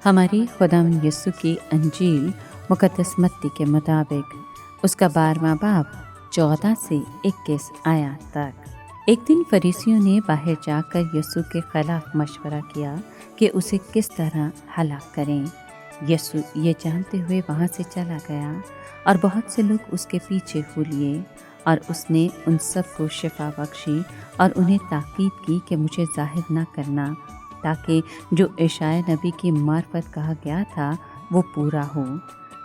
ہماری خداوند یسوع کی انجیل مقدس متی کے مطابق اس کا 12واں باب 14 سے 21 آیات تک۔ ایک دن فریسیوں نے باہر جا کر یسوع کے خلاف مشورہ کیا کہ اسے کس طرح ہلاک کریں۔ یسوع یہ جانتے ہوئے وہاں سے چلا گیا اور بہت سے لوگ اس کے پیچھے ہو لیے، اور اس نے ان سب کو شفا بخشی اور انہیں تاکید کی کہ مجھے ظاہر نہ کرنا، تاکہ جو اشعیاء نبی کی معرفت کہا گیا تھا وہ پورا ہو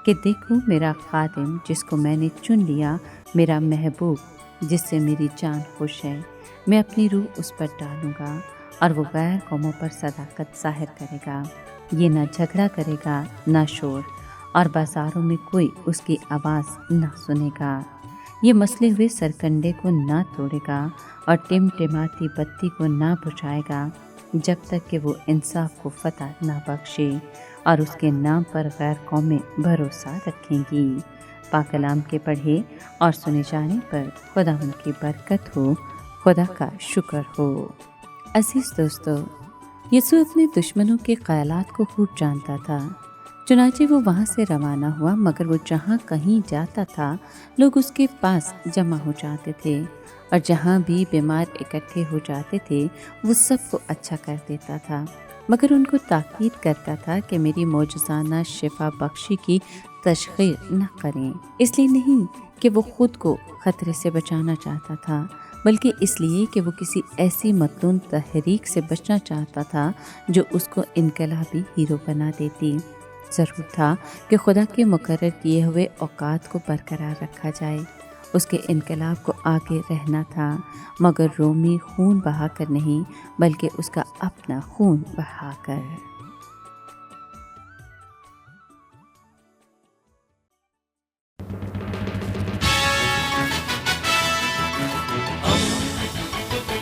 کہ دیکھو میرا خادم جس کو میں نے چن لیا، میرا محبوب جس سے میری جان خوش ہے، میں اپنی روح اس پر ڈالوں گا اور وہ غیر قوموں پر صداقت ظاہر کرے گا۔ یہ نہ جھگڑا کرے گا نہ شور، اور بازاروں میں کوئی اس کی آواز نہ سنے گا۔ یہ مسلے ہوئے سرکنڈے کو نہ توڑے گا اور ٹمٹماتی بتی کو نہ بجھائے گا، جب تک کہ وہ انصاف کو فتح نہ بخشے، اور اس کے نام پر غیر قومیں بھروسہ رکھیں گی۔ پاک کلام کے پڑھے اور سنے جانے پر خداوند کی برکت ہو، خدا کا شکر ہو۔ عزیز دوستو، یسوع اپنے دشمنوں کے خیالات کو خوب جانتا تھا، چنانچہ وہ وہاں سے روانہ ہوا، مگر وہ جہاں کہیں جاتا تھا لوگ اس کے پاس جمع ہو جاتے تھے، اور جہاں بھی بیمار اکٹھے ہو جاتے تھے وہ سب کو اچھا کر دیتا تھا، مگر ان کو تاکید کرتا تھا کہ میری معجزانہ شفا بخشی کی تشہیر نہ کریں، اس لیے نہیں کہ وہ خود کو خطرے سے بچانا چاہتا تھا، بلکہ اس لیے کہ وہ کسی ایسی مطلون تحریک سے بچنا چاہتا تھا جو اس کو انقلابی ہیرو بنا دیتی۔ ضرور تھا کہ خدا کے مقرر کیے ہوئے اوقات کو برقرار رکھا جائے، اس کے انقلاب کو آگے رہنا تھا، مگر رومی خون بہا کر نہیں، بلکہ اس کا اپنا خون بہا کر۔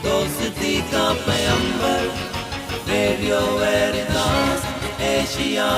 دوستی کا پیمبر، ریڈیو ویریتاس ایشیا۔